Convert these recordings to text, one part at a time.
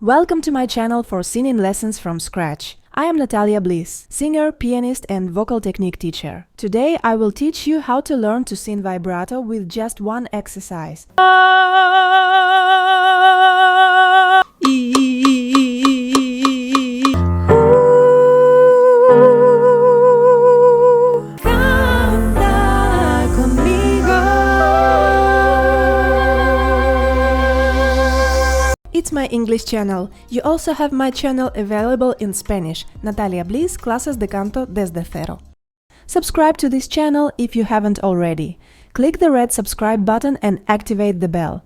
Welcome to my channel for singing lessons from scratch. I am Natalia Bliss, singer, pianist and vocal technique teacher. Today I will teach you how to learn to sing vibrato with just one exercise. It's my English channel. You also have my channel available in Spanish, Natalia Bliss, clases de canto desde cero. Subscribe to this channel if you haven't already. Click the red subscribe button and activate the bell.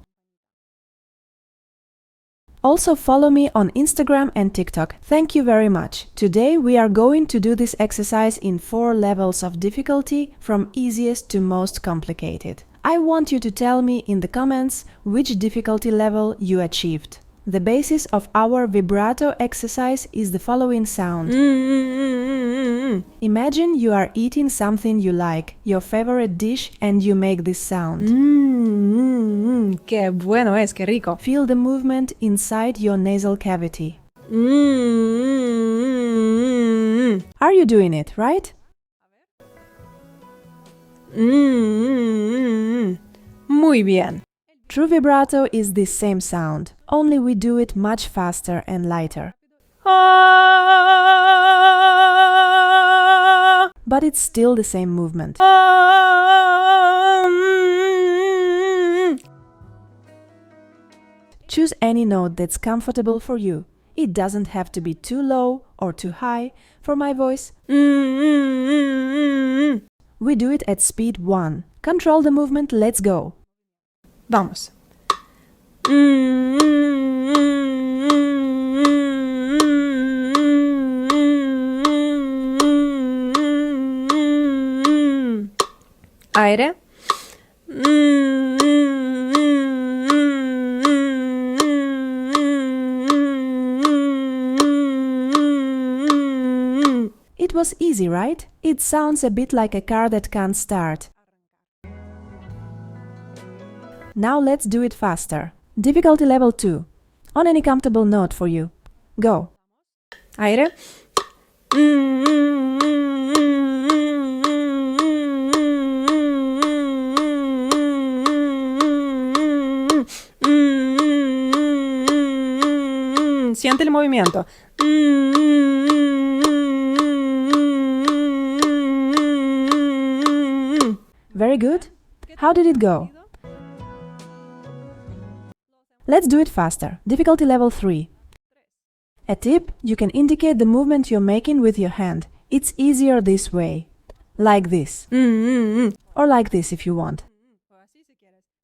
Also follow me on Instagram and TikTok. Thank you very much. Today we are going to do this exercise in 4 levels of difficulty, from easiest to most complicated. I want you to tell me in the comments which difficulty level you achieved. The basis of our vibrato exercise is the following sound. Imagine you are eating something you like, your favorite dish, and you make this sound. ¡Qué bueno es! ¡Qué rico! Feel the movement inside your nasal cavity. Are you doing it, right? Muy bien. True vibrato is this same sound, only we do it much faster and lighter. But it's still the same movement. Choose any note that's comfortable for you. It doesn't have to be too low or too high. For my voice, we do it at speed 1. Control the movement, let's go. Vamos. Aire. It was easy, right? It sounds a bit like a car that can't start. Now let's do it faster. Difficulty level 2. On any comfortable note for you. Go. Aire. Siente el movimiento. Very good. How did it go? Let's do it faster. Difficulty level 3. A tip: you can indicate the movement you're making with your hand. It's easier this way. Like this. Or like this if you want.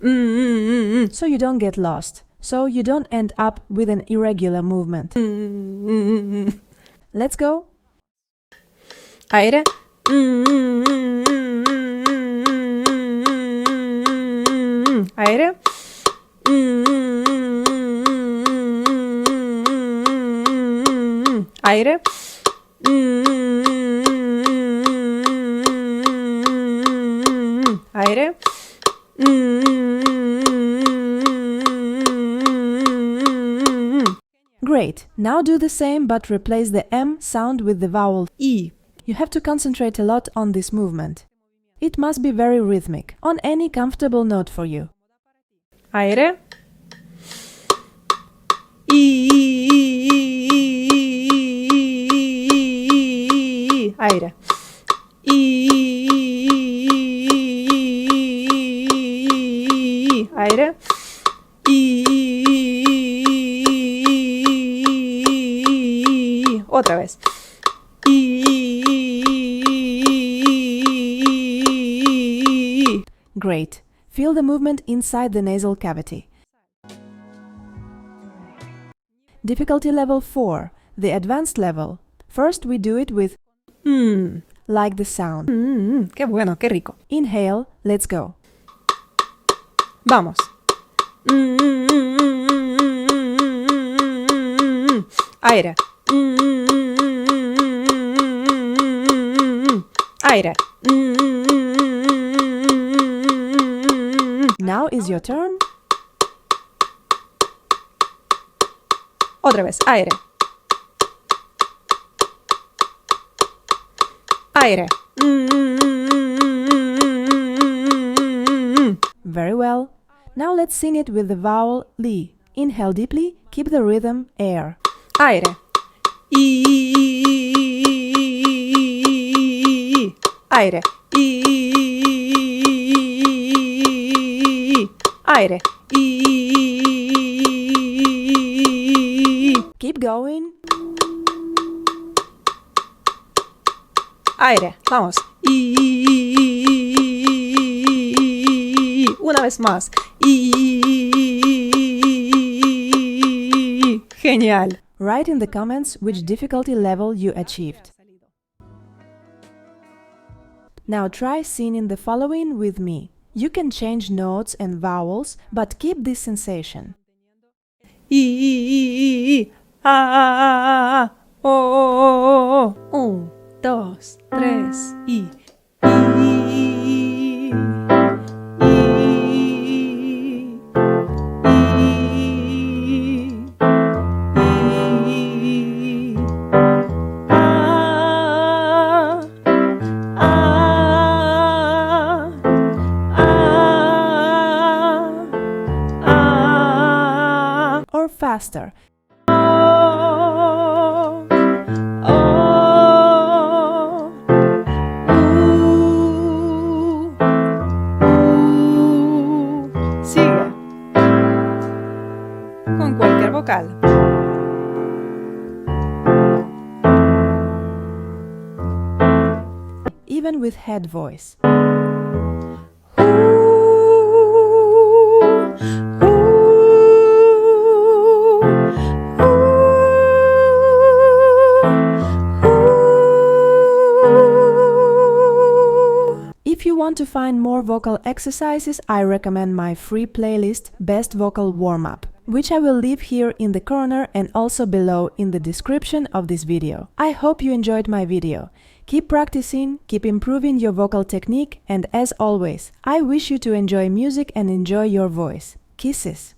So you don't get lost. So you don't end up with an irregular movement. Let's go. Aire. Aire. Aire. Aire. Great. Now do the same but replace the M sound with the vowel E. You have to concentrate a lot on this movement. It must be very rhythmic, on any comfortable note for you. Aire. Aire. Aire. Otra vez. Great. Feel the movement inside the nasal cavity. Difficulty level 4, the advanced level. First we do it with like the sound. ¡Qué bueno! ¡Qué rico! Inhale, let's go. Vamos. Aire. Aire. Now is your turn. Otra vez. Aire. Aire. Very well. Now let's sing it with the vowel li. Inhale deeply, keep the rhythm air. Aire. I. Aire. I. Aire. I. Keep going. Aire. Vamos. I. Una vez más. I. Genial. Write in the comments which difficulty level you achieved. Now try singing the following with me. You can change notes and vowels, but keep this sensation. I. A. O. 1, 2, 3. I. Or faster. Sigue. Con cualquier vocal. Even with head voice. If you want to find more vocal exercises, I recommend my free playlist Best Vocal Warm-Up, which I will leave here in the corner and also below in the description of this video. I hope you enjoyed my video. Keep practicing, keep improving your vocal technique, and as always, I wish you to enjoy music and enjoy your voice. Kisses!